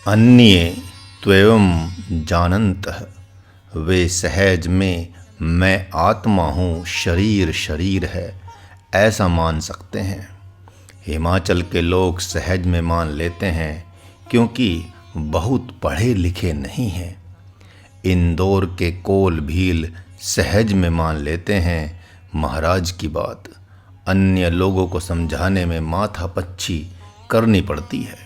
अन्ये त्वेवं जानन्तः, वे सहज में मैं आत्मा हूँ, शरीर शरीर है, ऐसा मान सकते हैं। हिमाचल के लोग सहज में मान लेते हैं क्योंकि बहुत पढ़े लिखे नहीं हैं। इंदौर के कोल भील सहज में मान लेते हैं महाराज की बात। अन्य लोगों को समझाने में माथापच्ची करनी पड़ती है।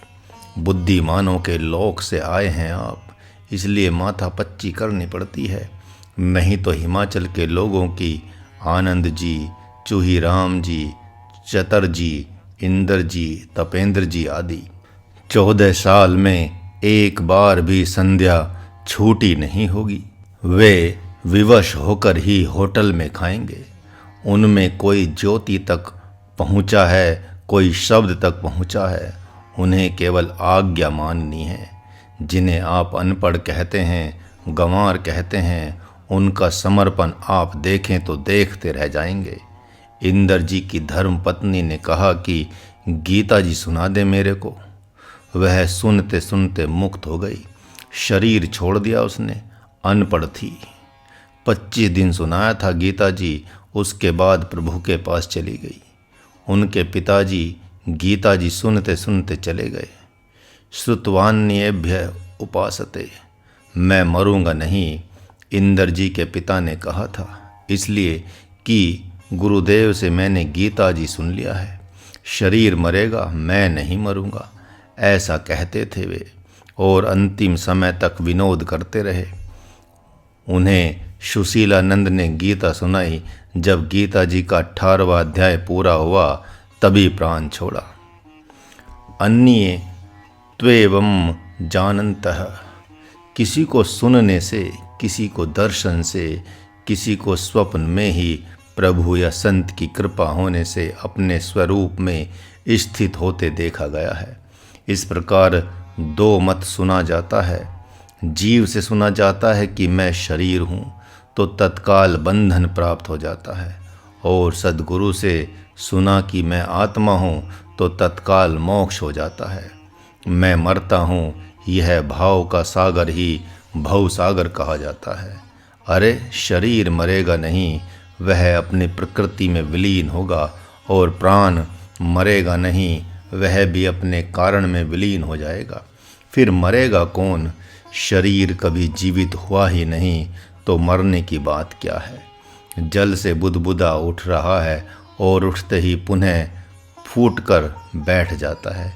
बुद्धिमानों के लोक से आए हैं आप, इसलिए माथापच्ची करनी पड़ती है। नहीं तो हिमाचल के लोगों की आनंद जी, चूहीराम जी, चतर जी, इंद्र जी, तपेंद्र जी आदि 14 साल में एक बार भी संध्या छूटी नहीं होगी। वे विवश होकर ही होटल में खाएंगे। उनमें कोई ज्योति तक पहुंचा है, कोई शब्द तक पहुंचा है। उन्हें केवल आज्ञा माननी है। जिन्हें आप अनपढ़ कहते हैं, गंवार कहते हैं, उनका समर्पण आप देखें तो देखते रह जाएंगे। इंद्र जी की धर्म पत्नी ने कहा कि गीता जी सुना दे मेरे को। वह सुनते सुनते मुक्त हो गई। शरीर छोड़ दिया उसने, अनपढ़ थी। 25 दिन सुनाया था गीता जी, उसके बाद प्रभु के पास चली गई। उनके पिताजी गीता जी सुनते सुनते चले गए। श्रुतवान्येभ्य उपासते, मैं मरूंगा नहीं, इंद्र जी के पिता ने कहा था, इसलिए कि गुरुदेव से मैंने गीता जी सुन लिया है। शरीर मरेगा, मैं नहीं मरूंगा, ऐसा कहते थे वे, और अंतिम समय तक विनोद करते रहे। उन्हें सुशीलानंद ने गीता सुनाई। जब गीता जी का 18वां अध्याय पूरा हुआ तभी प्राण छोड़ा। अन्ये त्वेवं जानन्तः, किसी को सुनने से, किसी को दर्शन से, किसी को स्वप्न में ही प्रभु या संत की कृपा होने से अपने स्वरूप में स्थित होते देखा गया है। इस प्रकार 2 मत सुना जाता है। जीव से सुना जाता है कि मैं शरीर हूँ, तो तत्काल बंधन प्राप्त हो जाता है, और सद्गुरु से सुना कि मैं आत्मा हूँ, तो तत्काल मोक्ष हो जाता है। मैं मरता हूँ, यह भाव का सागर ही भव सागर कहा जाता है। अरे शरीर मरेगा नहीं, वह अपनी प्रकृति में विलीन होगा, और प्राण मरेगा नहीं, वह भी अपने कारण में विलीन हो जाएगा। फिर मरेगा कौन? शरीर कभी जीवित हुआ ही नहीं, तो मरने की बात क्या है। जल से बुदबुदा उठ रहा है और उठते ही पुनः फूट कर बैठ जाता है।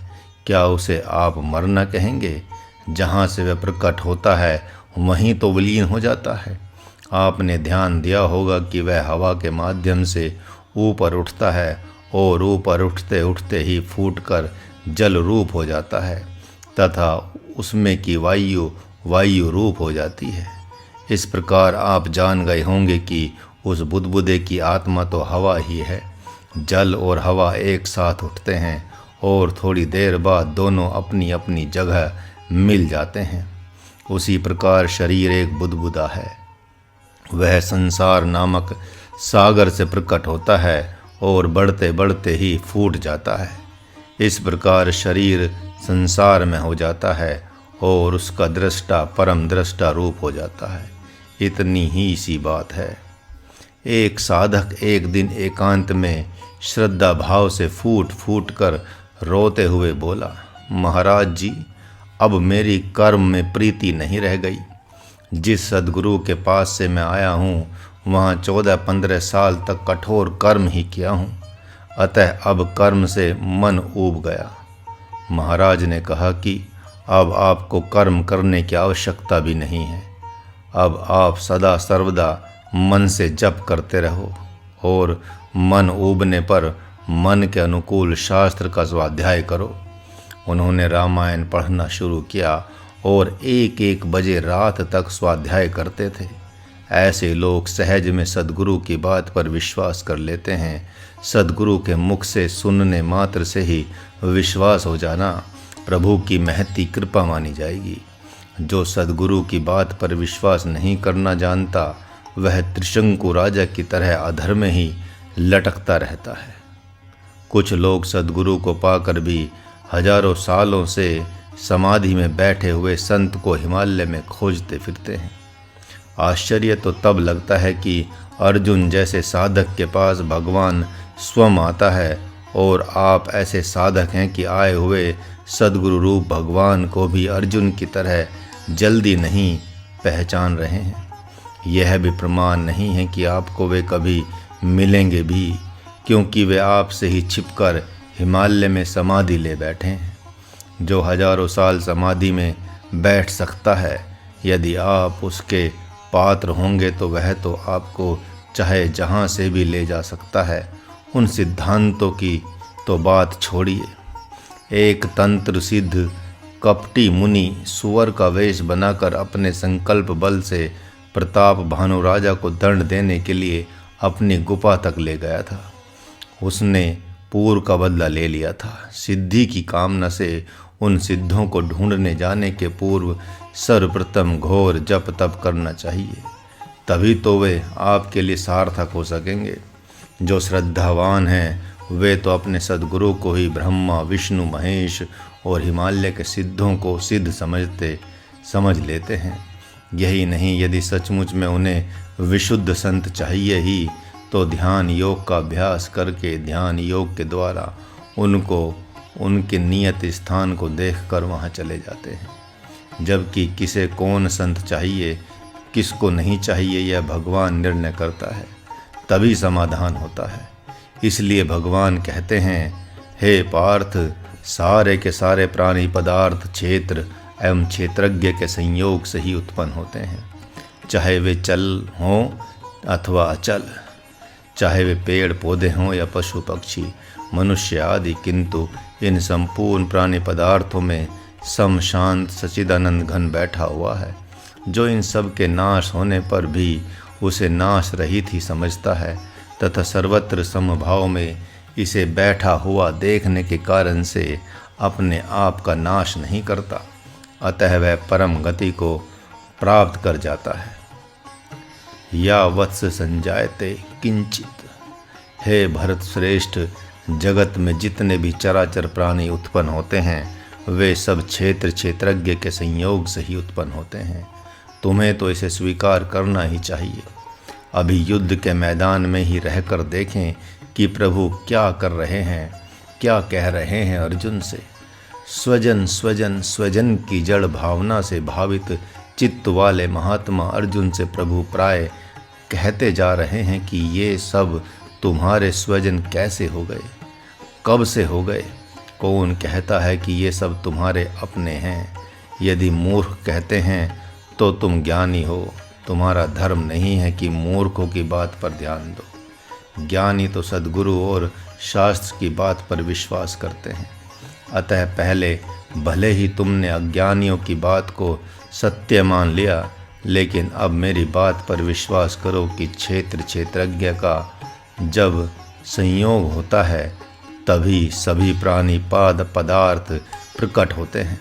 क्या उसे आप मरना कहेंगे? जहाँ से वह प्रकट होता है वहीं तो विलीन हो जाता है। आपने ध्यान दिया होगा कि वह हवा के माध्यम से ऊपर उठता है, और ऊपर उठते उठते ही फूटकर जल रूप हो जाता है, तथा उसमें की वायु वायु रूप हो जाती है। इस प्रकार आप जान गए होंगे कि उस बुदबुदे की आत्मा तो हवा ही है। जल और हवा एक साथ उठते हैं, और थोड़ी देर बाद दोनों अपनी अपनी जगह मिल जाते हैं। उसी प्रकार शरीर एक बुदबुदा है। वह संसार नामक सागर से प्रकट होता है और बढ़ते बढ़ते ही फूट जाता है। इस प्रकार शरीर संसार में हो जाता है और उसका दृष्टा परम दृष्टा रूप हो जाता है। इतनी ही सी बात है। एक साधक एक दिन एकांत में श्रद्धा भाव से फूट फूट कर रोते हुए बोला, महाराज जी, अब मेरी कर्म में प्रीति नहीं रह गई। जिस सद्गुरु के पास से मैं आया हूँ वहाँ 14-15 साल तक कठोर कर्म ही किया हूँ, अतः अब कर्म से मन ऊब गया। महाराज ने कहा कि अब आपको कर्म करने की आवश्यकता भी नहीं है। अब आप सदा सर्वदा मन से जप करते रहो, और मन ऊबने पर मन के अनुकूल शास्त्र का स्वाध्याय करो। उन्होंने रामायण पढ़ना शुरू किया और 1-1 बजे रात तक स्वाध्याय करते थे। ऐसे लोग सहज में सद्गुरु की बात पर विश्वास कर लेते हैं। सद्गुरु के मुख से सुनने मात्र से ही विश्वास हो जाना प्रभु की महती कृपा मानी जाएगी। जो सद्गुरु की बात पर विश्वास नहीं करना जानता, वह त्रिशंकु राजा की तरह अधर्म में ही लटकता रहता है। कुछ लोग सद्गुरु को पाकर भी हजारों सालों से समाधि में बैठे हुए संत को हिमालय में खोजते फिरते हैं। आश्चर्य तो तब लगता है कि अर्जुन जैसे साधक के पास भगवान स्वयं आता है और आप ऐसे साधक हैं कि आए हुए सद्गुरु रूप भगवान को भी अर्जुन की तरह जल्दी नहीं पहचान रहे हैं। यह भी प्रमाण नहीं है कि आपको वे कभी मिलेंगे भी, क्योंकि वे आपसे ही छिपकर हिमालय में समाधि ले बैठे हैं। जो हजारों साल समाधि में बैठ सकता है, यदि आप उसके पात्र होंगे तो वह तो आपको चाहे जहाँ से भी ले जा सकता है। उन सिद्धांतों की तो बात छोड़िए। एक तंत्र सिद्ध कपटी मुनि सुअर का वेश बनाकर अपने संकल्प बल से प्रताप भानु राजा को दंड देने के लिए अपनी गुफा तक ले गया था। उसने पूर्व का बदला ले लिया था। सिद्धि की कामना से उन सिद्धों को ढूंढने जाने के पूर्व सर्वप्रथम घोर जप तप करना चाहिए, तभी तो वे आपके लिए सार्थक हो सकेंगे। जो श्रद्धावान हैं वे तो अपने सद्गुरु को ही ब्रह्मा विष्णु महेश और हिमालय के सिद्धों को सिद्ध समझ लेते हैं। यही नहीं, यदि सचमुच में उन्हें विशुद्ध संत चाहिए ही तो ध्यान योग का अभ्यास करके ध्यान योग के द्वारा उनको उनके नियत स्थान को देखकर वहाँ चले जाते हैं। जबकि किसे कौन संत चाहिए किसको नहीं चाहिए यह भगवान निर्णय करता है, तभी समाधान होता है। इसलिए भगवान कहते हैं, हे पार्थ, सारे के सारे प्राणी पदार्थ क्षेत्र एवं क्षेत्रज्ञ के संयोग से ही उत्पन्न होते हैं, चाहे वे चल हों अथवा अचल, चाहे वे पेड़ पौधे हों या पशु पक्षी मनुष्य आदि। किंतु इन संपूर्ण प्राणी पदार्थों में सम शांत सच्चिदानंद घन बैठा हुआ है, जो इन सब के नाश होने पर भी उसे नाश रहित ही समझता है तथा सर्वत्र समभाव में इसे बैठा हुआ देखने के कारण से अपने आप का नाश नहीं करता। अतः वह परम गति को प्राप्त कर जाता है। या वत्स संजायते किंचित। हे भरत श्रेष्ठ, जगत में जितने भी चराचर प्राणी उत्पन्न होते हैं वे सब क्षेत्रज्ञ के संयोग से ही उत्पन्न होते हैं। तुम्हें तो इसे स्वीकार करना ही चाहिए। अभी युद्ध के मैदान में ही रहकर देखें कि प्रभु क्या कर रहे हैं, क्या कह रहे हैं अर्जुन से। स्वजन की जड़ भावना से भावित चित्त वाले महात्मा अर्जुन से प्रभु प्राय कहते जा रहे हैं कि ये सब तुम्हारे स्वजन कैसे हो गए, कब से हो गए। कौन कहता है कि ये सब तुम्हारे अपने हैं। यदि मूर्ख कहते हैं तो तुम ज्ञानी हो। तुम्हारा धर्म नहीं है कि मूर्खों की बात पर ध्यान दो। ज्ञानी तो सद्गुरु और शास्त्र की बात पर विश्वास करते हैं। अतः पहले भले ही तुमने अज्ञानियों की बात को सत्य मान लिया, लेकिन अब मेरी बात पर विश्वास करो कि क्षेत्रज्ञ का जब संयोग होता है तभी सभी प्राणी पदार्थ प्रकट होते हैं।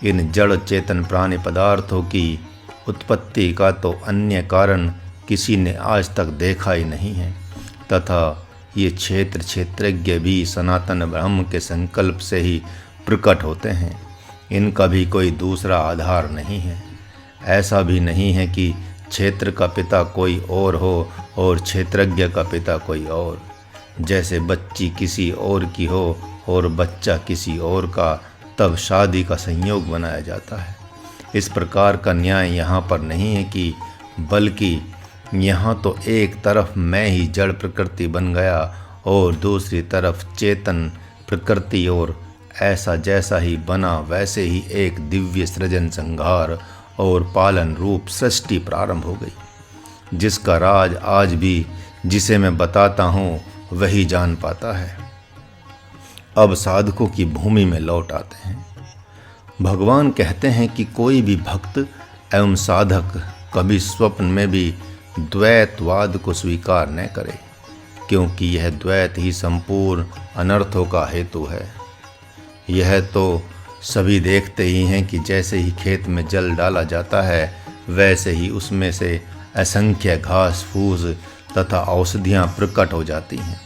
इन जड़ चेतन प्राणी पदार्थों की उत्पत्ति का तो अन्य कारण किसी ने आज तक देखा ही नहीं है, तथा ये क्षेत्रज्ञ भी सनातन ब्रह्म के संकल्प से ही प्रकट होते हैं। इनका भी कोई दूसरा आधार नहीं है। ऐसा भी नहीं है कि क्षेत्र का पिता कोई और हो और क्षेत्रज्ञ का पिता कोई और। जैसे बच्ची किसी और की हो और बच्चा किसी और का, तब शादी का संयोग बनाया जाता है। इस प्रकार का न्याय यहाँ पर नहीं है कि, बल्कि यहाँ तो एक तरफ मैं ही जड़ प्रकृति बन गया और दूसरी तरफ चेतन प्रकृति, और ऐसा जैसा ही बना वैसे ही एक दिव्य सृजन संहार और पालन रूप सृष्टि प्रारंभ हो गई, जिसका राज आज भी जिसे मैं बताता हूँ वही जान पाता है। अब साधकों की भूमि में लौट आते हैं। भगवान कहते हैं कि कोई भी भक्त एवं साधक कभी स्वप्न में भी द्वैतवाद को स्वीकार न करे, क्योंकि यह द्वैत ही संपूर्ण अनर्थों का हेतु है। यह तो सभी देखते ही हैं कि जैसे ही खेत में जल डाला जाता है वैसे ही उसमें से असंख्य घास फूस तथा औषधियाँ प्रकट हो जाती हैं।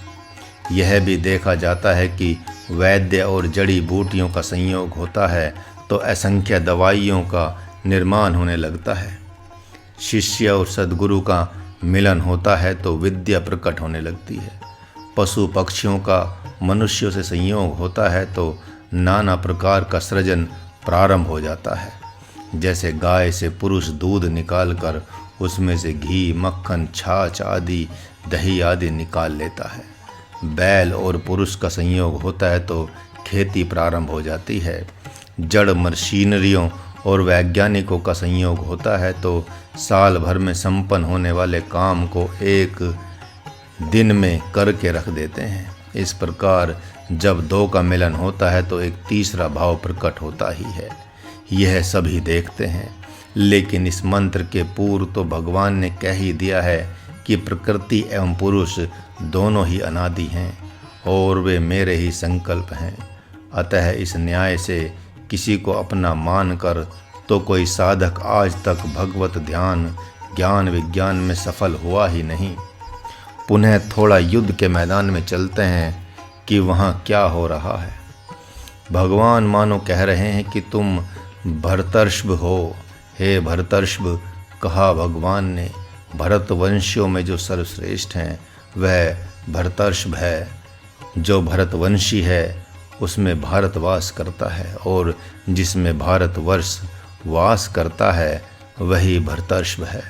यह भी देखा जाता है कि वैद्य और जड़ी बूटियों का संयोग होता है तो असंख्य दवाइयों का निर्माण होने लगता है। शिष्य और सद्गुरु का मिलन होता है तो विद्या प्रकट होने लगती है। पशु पक्षियों का मनुष्यों से संयोग होता है तो नाना प्रकार का सृजन प्रारंभ हो जाता है। जैसे गाय से पुरुष दूध निकालकर उसमें से घी, मक्खन, छाछ आदि, दही आदि निकाल लेता है। बैल और पुरुष का संयोग होता है तो खेती प्रारंभ हो जाती है। जड़ मशीनरियों और वैज्ञानिकों का संयोग होता है तो साल भर में संपन्न होने वाले काम को एक दिन में करके रख देते हैं। इस प्रकार जब दो का मिलन होता है तो एक तीसरा भाव प्रकट होता ही है। यह सभी देखते हैं, लेकिन इस मंत्र के पूर्व तो भगवान ने कह ही दिया है कि प्रकृति एवं पुरुष दोनों ही अनादि हैं और वे मेरे ही संकल्प हैं। अतः इस न्याय से किसी को अपना मानकर तो कोई साधक आज तक भगवत ध्यान, ज्ञान, विज्ञान में सफल हुआ ही नहीं। पुनः थोड़ा युद्ध के मैदान में चलते हैं कि वहाँ क्या हो रहा है। भगवान मानो कह रहे हैं कि तुम भरतर्षभ हो। हे भरतर्षभ, कहा भगवान ने, भरतवंशियों में जो सर्वश्रेष्ठ हैं वह भरतर्षभ है। जो भरतवंशी है उसमें भारत वास करता है और जिसमें भारतवर्ष वास करता है वही भरतर्षभ है।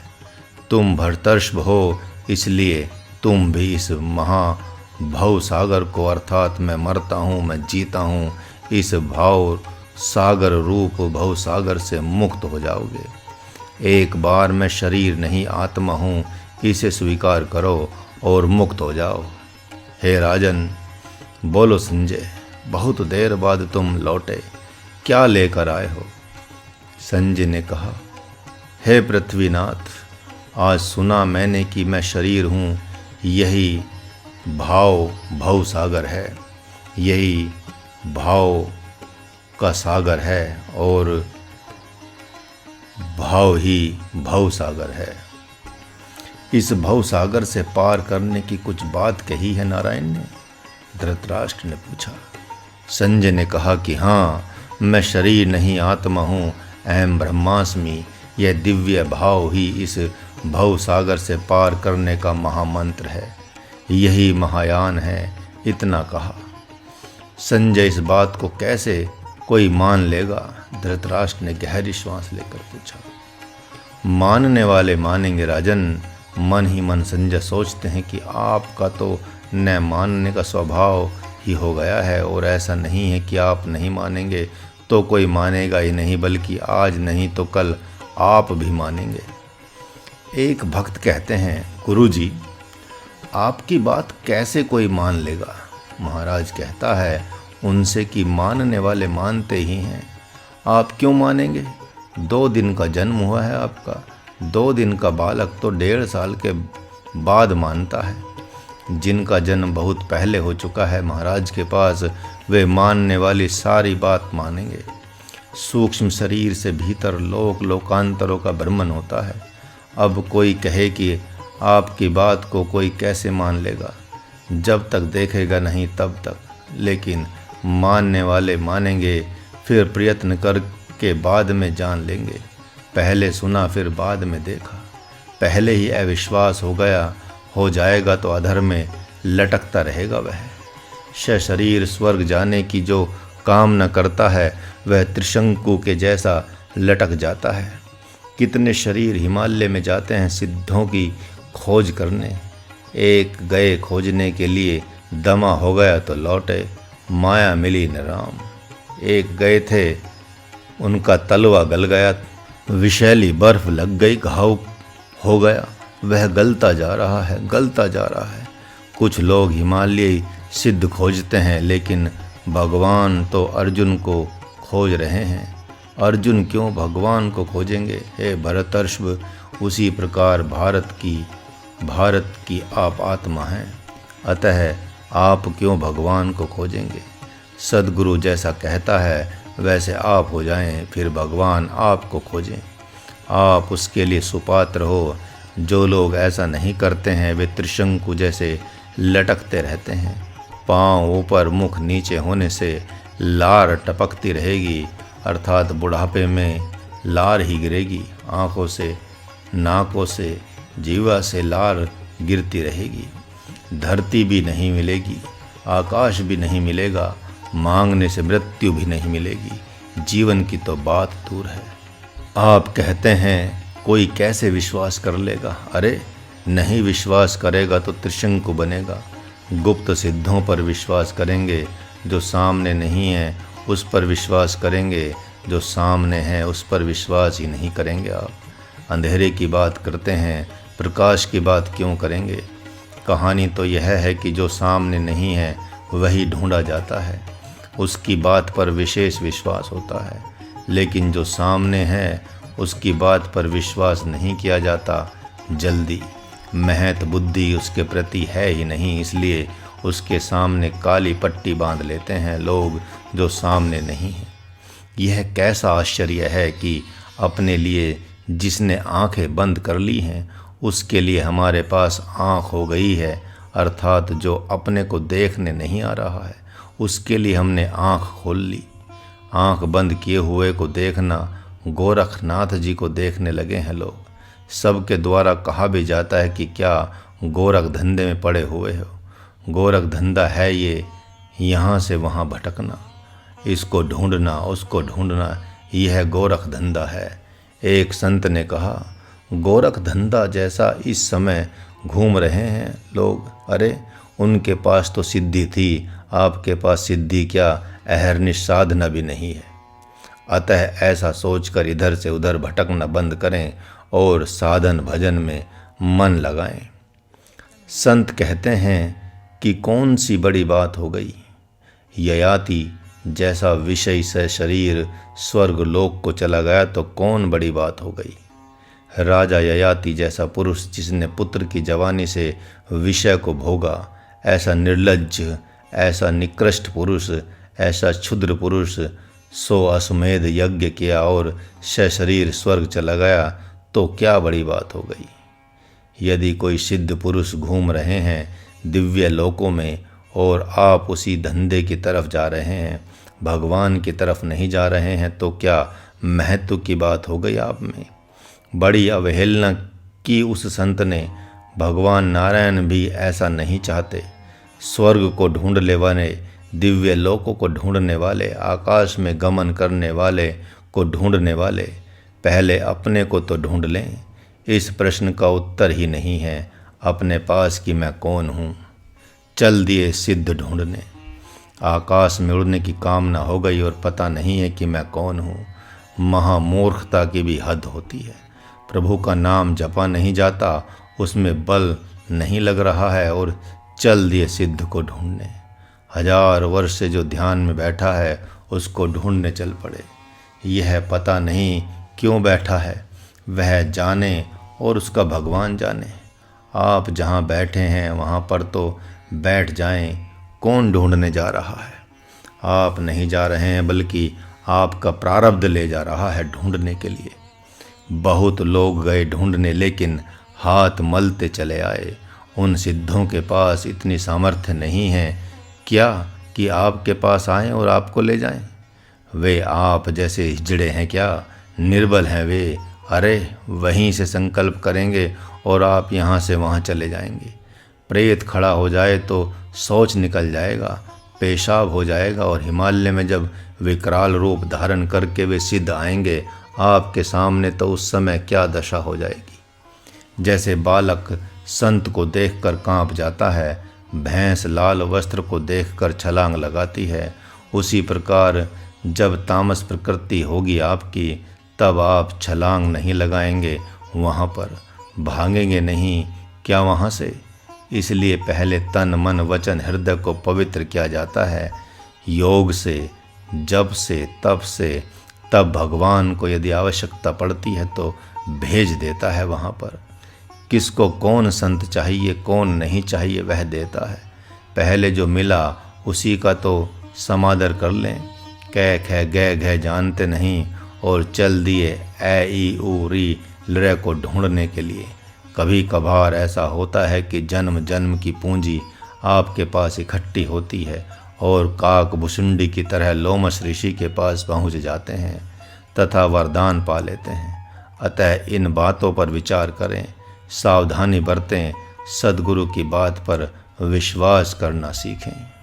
तुम भरतर्षभ हो, इसलिए तुम भी इस महाभव सागर को, अर्थात मैं मरता हूँ, मैं जीता हूँ, इस भाव सागर रूप भव सागर से मुक्त हो जाओगे। एक बार मैं शरीर नहीं आत्मा हूँ, इसे स्वीकार करो और मुक्त हो जाओ। हे राजन, बोलो संजय, बहुत देर बाद तुम लौटे, क्या लेकर आए हो? संजय ने कहा, हे पृथ्वीनाथ, आज सुना मैंने कि मैं शरीर हूँ, यही भव सागर है, यही भाव का सागर है और भाव ही भव सागर है। इस भव सागर से पार करने की कुछ बात कही है नारायण ने? धृतराष्ट्र ने पूछा। संजय ने कहा कि हाँ, मैं शरीर नहीं आत्मा हूँ, अहम ब्रह्मास्मि, यह दिव्य भाव ही इस भव सागर से पार करने का महामंत्र है, यही महायान है, इतना कहा। संजय इस बात को कैसे कोई मान लेगा? धृतराष्ट्र ने गहरी श्वास लेकर पूछा। मानने वाले मानेंगे राजन। मन ही मन संजय सोचते हैं कि आपका तो न मानने का स्वभाव ही हो गया है, और ऐसा नहीं है कि आप नहीं मानेंगे तो कोई मानेगा ही नहीं, बल्कि आज नहीं तो कल आप भी मानेंगे। एक भक्त कहते हैं, गुरुजी, आपकी बात कैसे कोई मान लेगा? महाराज कहता है उनसे कि मानने वाले मानते ही हैं, आप क्यों मानेंगे? 2 दिन का जन्म हुआ है आपका, 2 दिन का बालक तो 1.5 साल के बाद मानता है। जिनका जन्म बहुत पहले हो चुका है महाराज के पास, वे मानने वाली सारी बात मानेंगे। सूक्ष्म शरीर से भीतर लोक लोकांतरों का भ्रमण होता है। अब कोई कहे कि आपकी बात को कोई कैसे मान लेगा? जब तक देखेगा नहीं तब तक। लेकिन मानने वाले मानेंगे, फिर प्रयत्न करके बाद में जान लेंगे। पहले सुना फिर बाद में देखा, पहले ही अविश्वास हो जाएगा तो अधर में लटकता रहेगा वह। शरीर स्वर्ग जाने की जो कामना करता है वह त्रिशंकु के जैसा लटक जाता है। कितने शरीर हिमालय में जाते हैं सिद्धों की खोज करने, एक गए खोजने के लिए, दमा हो गया तो लौटे, माया मिली न राम। एक गए थे, उनका तलवा गल गया, विषैली बर्फ लग गई, घाव हो गया, वह गलता जा रहा है, गलता जा रहा है। कुछ लोग हिमालयी सिद्ध खोजते हैं, लेकिन भगवान तो अर्जुन को खोज रहे हैं। अर्जुन क्यों भगवान को खोजेंगे? हे भरतर्षभ, उसी प्रकार भारत की आप आत्मा हैं, अतः आप क्यों भगवान को खोजेंगे? सद्गुरु जैसा कहता है वैसे आप हो जाएं, फिर भगवान आपको खोजें। आप उसके लिए सुपात्र हो। जो लोग ऐसा नहीं करते हैं वे त्रिशंकु जैसे लटकते रहते हैं। पाँव ऊपर मुख नीचे होने से लार टपकती रहेगी अर्थात बुढ़ापे में लार ही गिरेगी। आँखों से, नाकों से, जीवा से लार गिरती रहेगी। धरती भी नहीं मिलेगी, आकाश भी नहीं मिलेगा, मांगने से मृत्यु भी नहीं मिलेगी। जीवन की तो बात दूर है। आप कहते हैं कोई कैसे विश्वास कर लेगा? अरे नहीं विश्वास करेगा तो त्रिशंकु बनेगा। गुप्त सिद्धों पर विश्वास करेंगे, जो सामने नहीं है उस पर विश्वास करेंगे, जो सामने है उस पर विश्वास ही नहीं करेंगे। आप अंधेरे की बात करते हैं, प्रकाश की बात क्यों करेंगे? कहानी तो यह है कि जो सामने नहीं है वही ढूंढा जाता है, उसकी बात पर विशेष विश्वास होता है। लेकिन जो सामने है उसकी बात पर विश्वास नहीं किया जाता। जल्दी महत बुद्धि उसके प्रति है ही नहीं, इसलिए उसके सामने काली पट्टी बांध लेते हैं लोग जो सामने नहीं है। यह कैसा आश्चर्य है कि अपने लिए जिसने आंखें बंद कर ली हैं उसके लिए हमारे पास आँख हो गई है, अर्थात जो अपने को देखने नहीं आ रहा है उसके लिए हमने आँख खोल ली। आँख बंद किए हुए को देखना, गोरखनाथ जी को देखने लगे हैं लोग। सबके द्वारा कहा भी जाता है कि क्या गोरख धंधे में पड़े हुए हो। गोरख धंधा है ये, यहाँ से वहाँ भटकना, इसको ढूंढना उसको ढूंढना, यह गोरख धंधा है। एक संत ने कहा, गोरख धंधा जैसा इस समय घूम रहे हैं लोग। अरे उनके पास तो सिद्धि थी, आपके पास सिद्धि क्या, अहरनिश साधना भी नहीं है। अतः ऐसा सोचकर इधर से उधर भटकना बंद करें और साधन भजन में मन लगाएं। संत कहते हैं कि कौन सी बड़ी बात हो गई। ययाति जैसा विषय से शरीर स्वर्ग लोक को चला गया तो कौन बड़ी बात हो गई। राजा ययाति जैसा पुरुष जिसने पुत्र की जवानी से विषय को भोगा, ऐसा निर्लज्ज, ऐसा निकृष्ट पुरुष, ऐसा क्षुद्र पुरुष 100 अश्वमेध यज्ञ किया और सशरीर स्वर्ग चला गया तो क्या बड़ी बात हो गई। यदि कोई सिद्ध पुरुष घूम रहे हैं दिव्य लोकों में और आप उसी धंधे की तरफ जा रहे हैं, भगवान की तरफ नहीं जा रहे हैं, तो क्या महत्व की बात हो गई आप में। बड़ी अवहेलना की उस संत ने। भगवान नारायण भी ऐसा नहीं चाहते। स्वर्ग को ढूंढने वाले, दिव्य लोकों को ढूंढने वाले, आकाश में गमन करने वाले को ढूंढने वाले पहले अपने को तो ढूंढ लें। इस प्रश्न का उत्तर ही नहीं है अपने पास कि मैं कौन हूँ। चल दिए सिद्ध ढूंढने। आकाश में उड़ने की कामना हो गई और पता नहीं है कि मैं कौन हूँ। महामूर्खता की भी हद होती है। प्रभु का नाम जपा नहीं जाता, उसमें बल नहीं लग रहा है और चल दिए सिद्ध को ढूंढने। 1000 वर्ष से जो ध्यान में बैठा है उसको ढूंढने चल पड़े। यह पता नहीं क्यों बैठा है, वह जाने और उसका भगवान जाने। आप जहाँ बैठे हैं वहाँ पर तो बैठ जाएं। कौन ढूंढने जा रहा है? आप नहीं जा रहे हैं, बल्कि आपका प्रारब्ध ले जा रहा है ढूंढने के लिए। बहुत लोग गए ढूंढने, लेकिन हाथ मलते चले आए। उन सिद्धों के पास इतनी सामर्थ्य नहीं है क्या कि आपके पास आएं और आपको ले जाएं। वे आप जैसे हिजड़े हैं क्या? निर्बल हैं वे। अरे वहीं से संकल्प करेंगे और आप यहाँ से वहाँ चले जाएंगे। प्रेत खड़ा हो जाए तो शौच निकल जाएगा, पेशाब हो जाएगा, और हिमालय में जब विकराल रूप धारण करके वे सिद्ध आएंगे आपके सामने तो उस समय क्या दशा हो जाएगी। जैसे बालक संत को देखकर कांप जाता है, भैंस लाल वस्त्र को देखकर छलांग लगाती है, उसी प्रकार जब तामस प्रकृति होगी आपकी तब आप छलांग नहीं लगाएंगे, वहाँ पर भागेंगे नहीं क्या वहाँ से। इसलिए पहले तन मन वचन हृदय को पवित्र किया जाता है योग से, जब से, तब से। तब भगवान को यदि आवश्यकता पड़ती है तो भेज देता है वहाँ पर। किसको कौन संत चाहिए कौन नहीं चाहिए वह देता है। पहले जो मिला उसी का तो समादर कर लें। कै ख गै घ जानते नहीं और चल दिए ए ई ऊ री लृ को ढूंढने के लिए। कभी कभार ऐसा होता है कि जन्म जन्म की पूंजी आपके पास इकट्ठी होती है और काक भुसुंडी की तरह लोमश ऋषि के पास पहुंच जाते हैं तथा वरदान पा लेते हैं। अतः इन बातों पर विचार करें, सावधानी बरतें, सद्गुरु की बात पर विश्वास करना सीखें।